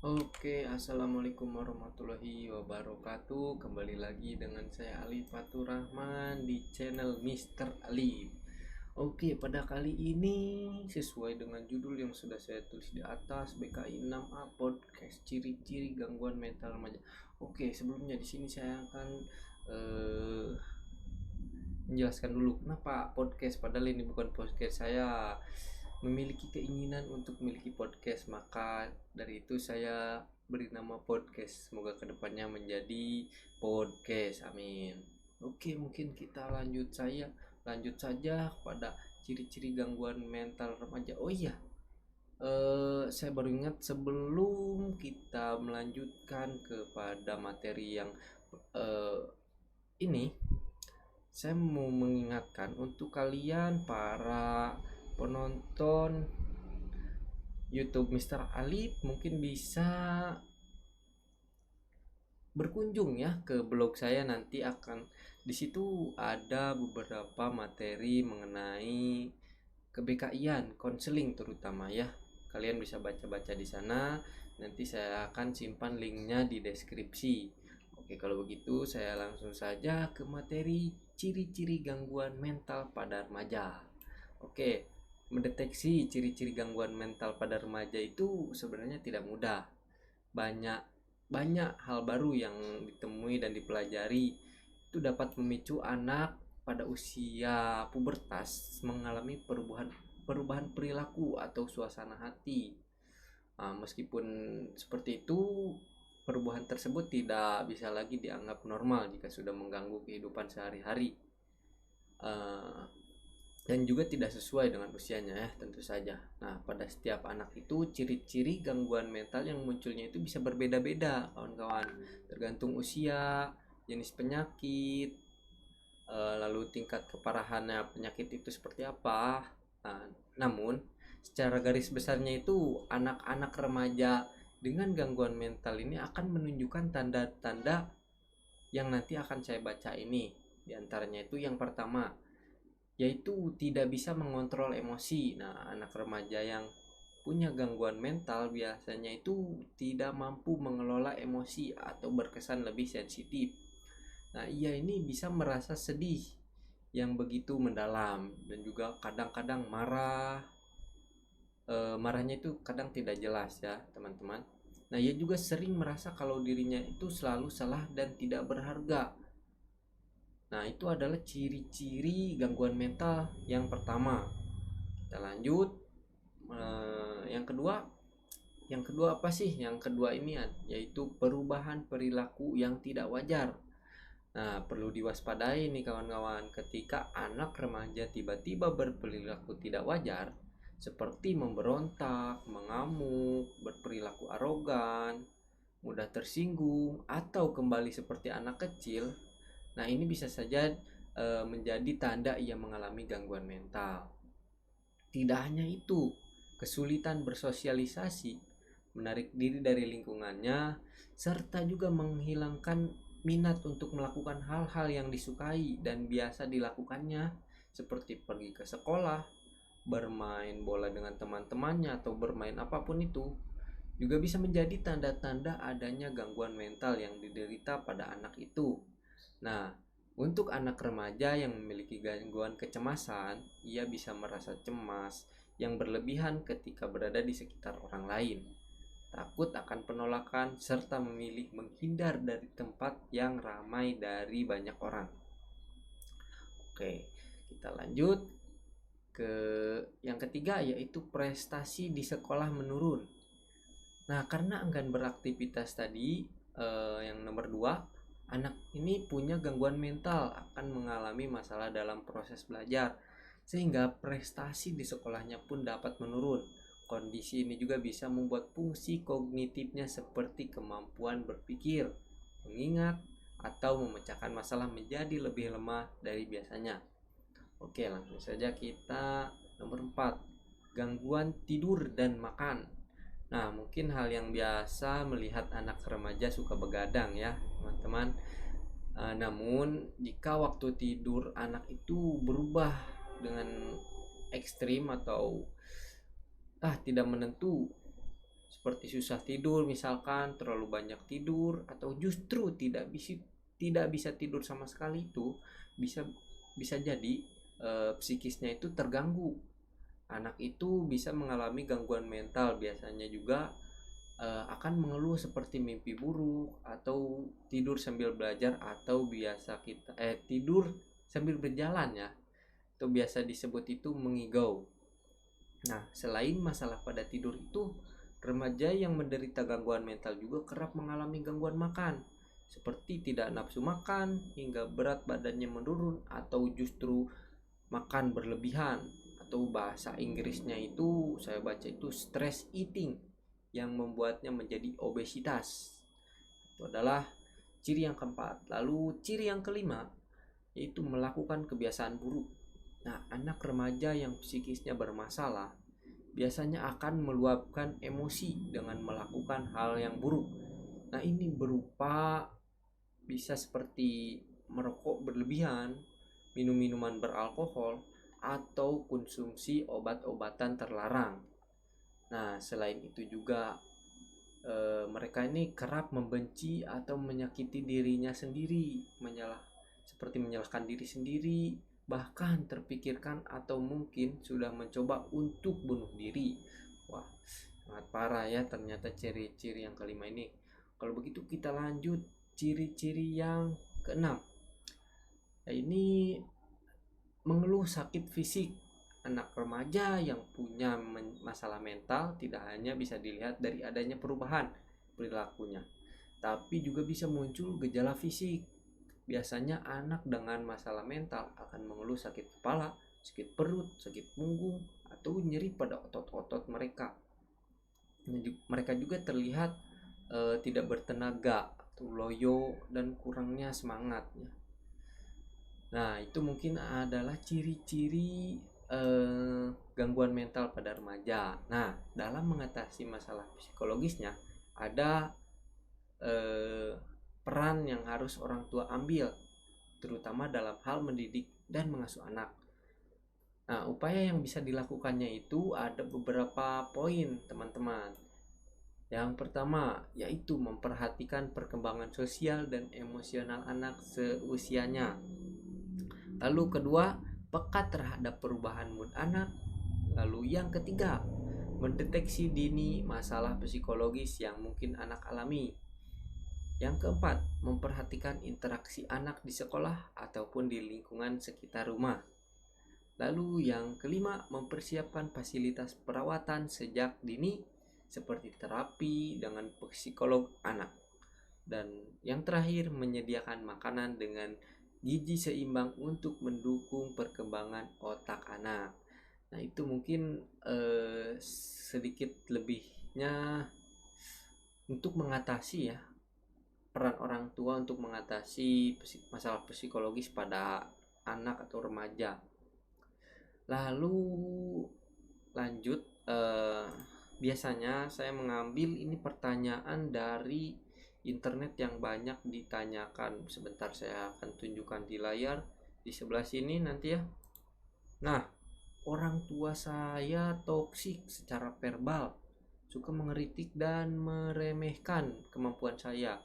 Assalamualaikum warahmatullahi wabarakatuh. Kembali lagi dengan saya Alif Fatur Rahman di channel Mister Alif. Pada kali ini sesuai dengan judul yang sudah saya tulis di atas, BKI 6A Podcast Ciri-ciri Gangguan Mental Remaja. Sebelumnya di sini saya akan menjelaskan dulu kenapa podcast, padahal ini bukan podcast. Saya memiliki keinginan untuk memiliki podcast, maka dari itu saya beri nama podcast. Semoga kedepannya menjadi podcast, amin. Mungkin kita lanjut saja pada ciri-ciri gangguan mental remaja. Saya baru ingat, sebelum kita melanjutkan kepada materi yang ini, saya mau mengingatkan untuk kalian para penonton YouTube Mister Alif, mungkin bisa berkunjung ya ke blog saya. Nanti akan di situ ada beberapa materi mengenai keBKI-an, konseling terutama ya. Kalian bisa baca-baca di sana. Nanti saya akan simpan linknya di deskripsi. Kalau begitu saya langsung saja ke materi ciri-ciri gangguan mental pada remaja. Mendeteksi ciri-ciri gangguan mental pada remaja itu sebenarnya tidak mudah. Banyak hal baru yang ditemui dan dipelajari. Itu dapat memicu anak pada usia pubertas mengalami perubahan perilaku atau suasana hati. Meskipun seperti itu, perubahan tersebut tidak bisa lagi dianggap normal jika sudah mengganggu kehidupan sehari-hari, dan juga tidak sesuai dengan usianya ya, tentu saja. Nah, pada setiap anak itu ciri-ciri gangguan mental yang munculnya itu bisa berbeda-beda, kawan-kawan, tergantung usia, jenis penyakit, lalu tingkat keparahannya penyakit itu seperti apa. Namun secara garis besarnya itu anak-anak remaja dengan gangguan mental ini akan menunjukkan tanda-tanda yang nanti akan saya baca ini. Di antaranya itu yang pertama, yaitu tidak bisa mengontrol emosi. Nah, anak remaja yang punya gangguan mental biasanya itu tidak mampu mengelola emosi atau berkesan lebih sensitif. Nah, ia ini bisa merasa sedih yang begitu mendalam dan juga kadang-kadang marah. Marahnya itu kadang tidak jelas ya, teman-teman. Nah, ia juga sering merasa kalau dirinya itu selalu salah dan tidak berharga. Nah, itu adalah ciri-ciri gangguan mental yang pertama. Kita lanjut. Yang kedua apa sih? Yang kedua ini yaitu perubahan perilaku yang tidak wajar. Nah, perlu diwaspadai nih kawan-kawan, ketika anak remaja tiba-tiba berperilaku tidak wajar, seperti memberontak, mengamuk, berperilaku arogan, mudah tersinggung, atau kembali seperti anak kecil. Nah, ini bisa saja menjadi tanda ia mengalami gangguan mental. Tidak hanya itu, kesulitan bersosialisasi, menarik diri dari lingkungannya, serta juga menghilangkan minat untuk melakukan hal-hal yang disukai dan biasa dilakukannya, seperti pergi ke sekolah, bermain bola dengan teman-temannya, atau bermain apapun itu, juga bisa menjadi tanda-tanda adanya gangguan mental yang diderita pada anak itu. Nah, untuk anak remaja yang memiliki gangguan kecemasan, ia bisa merasa cemas yang berlebihan ketika berada di sekitar orang lain, takut akan penolakan, serta memilih menghindar dari tempat yang ramai dari banyak orang. Kita lanjut ke yang ketiga, yaitu prestasi di sekolah menurun. Nah, karena enggan beraktivitas tadi, yang nomor 2, anak ini punya gangguan mental akan mengalami masalah dalam proses belajar, sehingga prestasi di sekolahnya pun dapat menurun. Kondisi ini juga bisa membuat fungsi kognitifnya seperti kemampuan berpikir, mengingat, atau memecahkan masalah menjadi lebih lemah dari biasanya. Langsung saja kita nomor 4, gangguan tidur dan makan. Nah, mungkin hal yang biasa melihat anak remaja suka begadang ya, teman-teman. Namun jika waktu tidur anak itu berubah dengan ekstrim atau tidak menentu, seperti susah tidur misalkan, terlalu banyak tidur, atau justru tidak bisa tidur sama sekali, itu bisa bisa jadi psikisnya itu terganggu. Anak itu bisa mengalami gangguan mental, biasanya juga akan mengeluh seperti mimpi buruk atau tidur sambil belajar, atau biasa kita tidur sambil berjalan ya, atau biasa disebut itu mengigau. Nah, selain masalah pada tidur itu, remaja yang menderita gangguan mental juga kerap mengalami gangguan makan, seperti tidak nafsu makan hingga berat badannya menurun, atau justru makan berlebihan, atau bahasa Inggrisnya itu saya baca itu stress eating, yang membuatnya menjadi obesitas. Itu adalah ciri yang keempat. Lalu ciri yang kelima yaitu melakukan kebiasaan buruk. Nah, anak remaja yang psikisnya bermasalah biasanya akan meluapkan emosi dengan melakukan hal yang buruk. Nah, ini berupa bisa seperti merokok berlebihan, minum minuman beralkohol, atau konsumsi obat-obatan terlarang. Nah, selain itu juga mereka ini kerap membenci atau menyakiti dirinya sendiri, seperti menyalahkan diri sendiri, bahkan terpikirkan atau mungkin sudah mencoba untuk bunuh diri. Wah, sangat parah ya ternyata ciri-ciri yang kelima ini. Kalau begitu kita lanjut ciri-ciri yang keenam. Nah, ini mengeluh sakit fisik. Anak remaja yang punya masalah mental tidak hanya bisa dilihat dari adanya perubahan perilakunya, tapi juga bisa muncul gejala fisik. Biasanya anak dengan masalah mental akan mengeluh sakit kepala, sakit perut, sakit punggung, atau nyeri pada otot-otot mereka. Mereka juga terlihat tidak bertenaga, atau loyo, dan kurangnya semangat. Nah, itu mungkin adalah ciri-ciri gangguan mental pada remaja. Nah, dalam mengatasi masalah psikologisnya ada peran yang harus orang tua ambil, terutama dalam hal mendidik dan mengasuh anak. Nah, upaya yang bisa dilakukannya itu ada beberapa poin, teman-teman. Yang pertama yaitu memperhatikan perkembangan sosial dan emosional anak seusianya. Lalu kedua, peka terhadap perubahan mood anak. Lalu yang ketiga, mendeteksi dini masalah psikologis yang mungkin anak alami. Yang keempat, memperhatikan interaksi anak di sekolah ataupun di lingkungan sekitar rumah. Lalu yang kelima, mempersiapkan fasilitas perawatan sejak dini seperti terapi dengan psikolog anak. Dan yang terakhir, menyediakan makanan dengan gizi seimbang untuk mendukung perkembangan otak anak. Nah, itu mungkin sedikit lebihnya untuk mengatasi ya, peran orang tua untuk mengatasi masalah psikologis pada anak atau remaja. Lalu lanjut, biasanya saya mengambil ini pertanyaan dari internet yang banyak ditanyakan. Sebentar saya akan tunjukkan di layar di sebelah sini nanti ya. Nah, orang tua saya toksik secara verbal, suka mengkritik dan meremehkan kemampuan saya.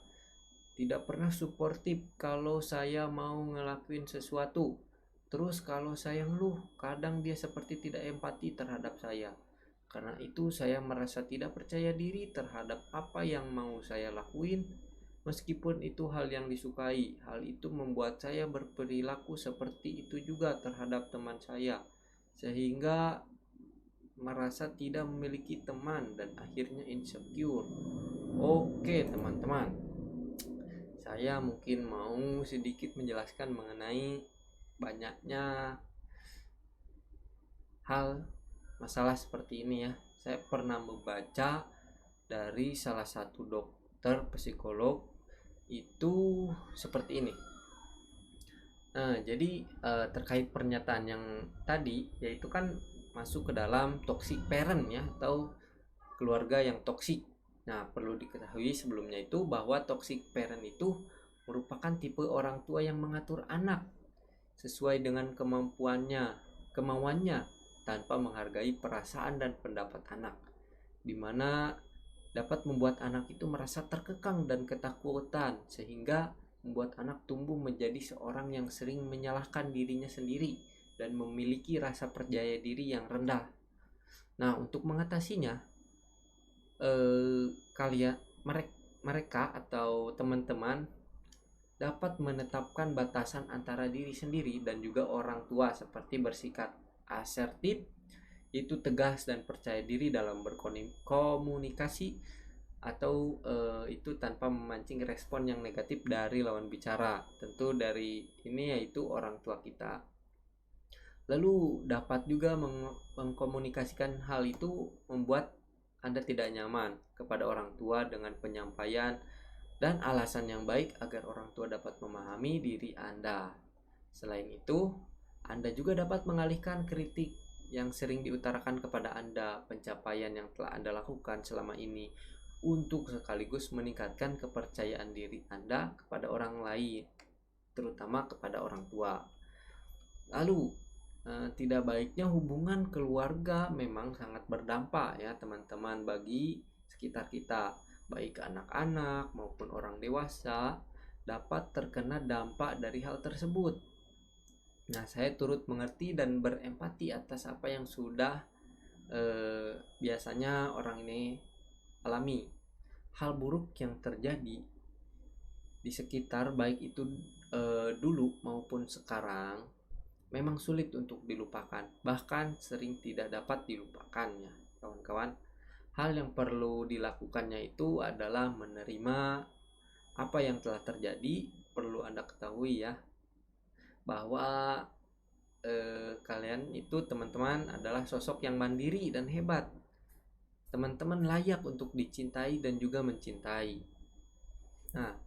Tidak pernah suportif kalau saya mau ngelakuin sesuatu. Terus kalau saya ngeluh, kadang dia seperti tidak empati terhadap saya. Karena itu saya merasa tidak percaya diri terhadap apa yang mau saya lakuin. Meskipun itu hal yang disukai, hal itu membuat saya berperilaku seperti itu juga terhadap teman saya, sehingga merasa tidak memiliki teman dan akhirnya insecure. Oke teman-teman, saya mungkin mau sedikit menjelaskan mengenai banyaknya hal masalah seperti ini ya. Saya pernah membaca dari salah satu dokter psikolog itu seperti ini. Nah, jadi terkait pernyataan yang tadi, yaitu kan masuk ke dalam toxic parent ya, atau keluarga yang toksik. Nah, perlu diketahui sebelumnya itu bahwa toxic parent itu merupakan tipe orang tua yang mengatur anak sesuai dengan kemauannya tanpa menghargai perasaan dan pendapat anak, di mana dapat membuat anak itu merasa terkekang dan ketakutan, sehingga membuat anak tumbuh menjadi seorang yang sering menyalahkan dirinya sendiri dan memiliki rasa percaya diri yang rendah. Nah, untuk mengatasinya, kalian mereka atau teman-teman dapat menetapkan batasan antara diri sendiri dan juga orang tua, seperti bersikap asertif, itu tegas dan percaya diri dalam berkomunikasi, atau itu tanpa memancing respon yang negatif dari lawan bicara. Tentu dari ini yaitu orang tua kita. Lalu dapat juga mengkomunikasikan hal itu membuat Anda tidak nyaman kepada orang tua dengan penyampaian dan alasan yang baik agar orang tua dapat memahami diri Anda. Selain itu, Anda juga dapat mengalihkan kritik yang sering diutarakan kepada Anda, pencapaian yang telah Anda lakukan selama ini, untuk sekaligus meningkatkan kepercayaan diri Anda kepada orang lain, terutama kepada orang tua. Lalu, tidak baiknya hubungan keluarga memang sangat berdampak ya teman-teman bagi sekitar kita, baik anak-anak maupun orang dewasa dapat terkena dampak dari hal tersebut. Nah, saya turut mengerti dan berempati atas apa yang sudah biasanya orang ini alami. Hal buruk yang terjadi di sekitar, baik itu dulu maupun sekarang, memang sulit untuk dilupakan, bahkan sering tidak dapat dilupakannya, kawan-kawan. Hal yang perlu dilakukannya itu adalah menerima apa yang telah terjadi. Perlu Anda ketahui ya, bahwa kalian itu teman-teman adalah sosok yang mandiri dan hebat. Teman-teman layak untuk dicintai dan juga mencintai. Nah,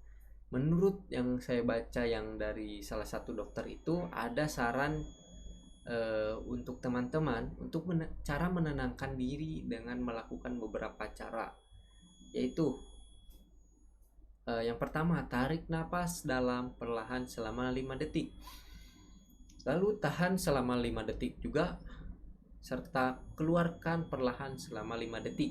menurut yang saya baca yang dari salah satu dokter itu, ada saran untuk teman-teman untuk cara menenangkan diri dengan melakukan beberapa cara, yaitu yang pertama, tarik napas dalam perlahan selama 5 detik, lalu tahan selama 5 detik juga, serta keluarkan perlahan selama 5 detik.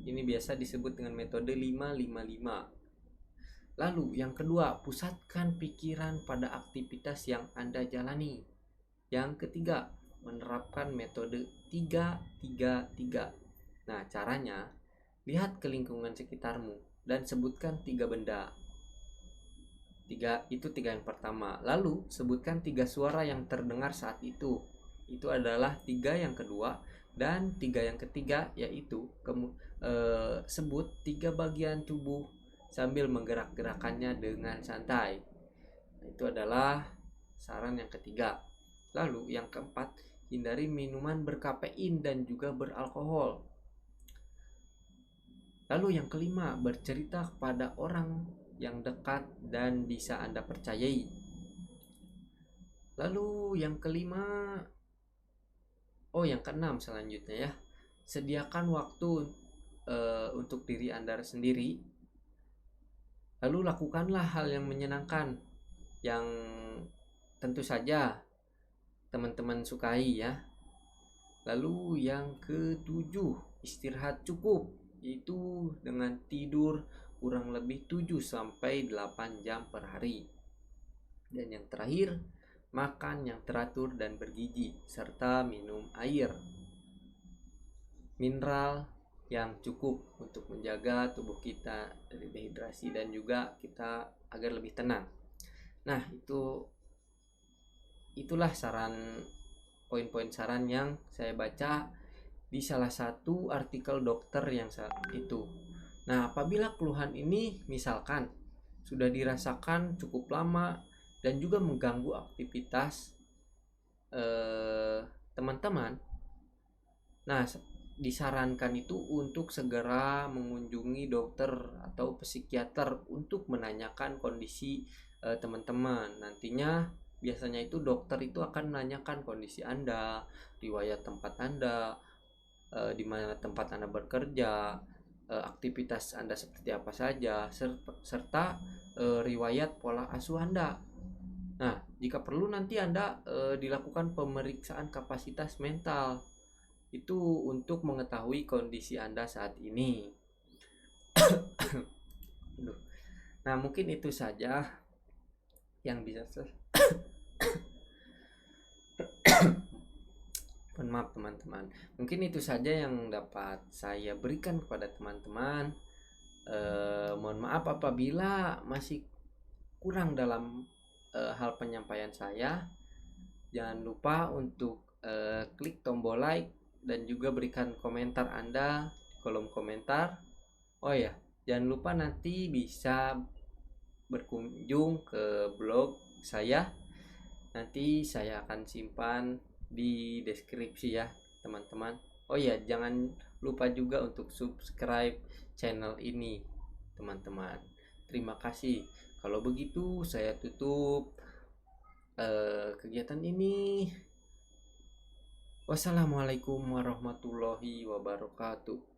Ini biasa disebut dengan metode 5-5-5. Lalu yang kedua, pusatkan pikiran pada aktivitas yang Anda jalani. Yang ketiga, menerapkan metode 3-3-3. Nah, caranya, lihat ke lingkungan sekitarmu dan sebutkan 3 benda. Tiga yang pertama. Lalu sebutkan 3 suara yang terdengar saat itu. Itu adalah 3 yang kedua. Dan 3 yang ketiga, yaitu sebut 3 bagian tubuh sambil menggerak-gerakannya dengan santai. Itu adalah saran yang ketiga. Lalu yang keempat, hindari minuman berkafein dan juga beralkohol. Lalu yang kelima, bercerita kepada orang yang dekat dan bisa Anda percayai. Lalu yang kelima, yang keenam selanjutnya ya, sediakan waktu untuk diri Anda sendiri. Lalu lakukanlah hal yang menyenangkan, yang tentu saja teman-teman sukai ya. Lalu yang ketujuh, istirahat cukup, itu dengan tidur kurang lebih 7-8 jam per hari. Dan yang terakhir, makan yang teratur dan bergizi, serta minum air mineral yang cukup untuk menjaga tubuh kita dari dehidrasi dan juga kita agar lebih tenang. Nah, itulah poin-poin saran yang saya baca di salah satu artikel dokter yang saat itu. Nah, apabila keluhan ini misalkan sudah dirasakan cukup lama dan juga mengganggu aktivitas teman-teman, nah disarankan itu untuk segera mengunjungi dokter atau psikiater untuk menanyakan kondisi teman-teman. Nantinya biasanya itu dokter itu akan menanyakan kondisi Anda, riwayat tempat Anda, di mana tempat Anda bekerja, aktivitas Anda seperti apa saja, serta riwayat pola asuh Anda. Nah, jika perlu nanti Anda dilakukan pemeriksaan kapasitas mental, itu untuk mengetahui kondisi Anda saat ini. Nah, mungkin itu saja yang bisa mohon maaf teman-teman. Mungkin itu saja yang dapat saya berikan kepada teman-teman. Mohon maaf apabila masih kurang dalam hal penyampaian saya. Jangan lupa untuk klik tombol like dan juga berikan komentar Anda di kolom komentar. Oh ya, jangan lupa nanti bisa berkunjung ke blog saya. Nanti saya akan simpan di deskripsi ya, teman-teman. Oh ya, jangan lupa juga untuk subscribe channel ini, teman-teman. Terima kasih. Kalau begitu, saya tutup kegiatan ini. Wassalamualaikum warahmatullahi wabarakatuh.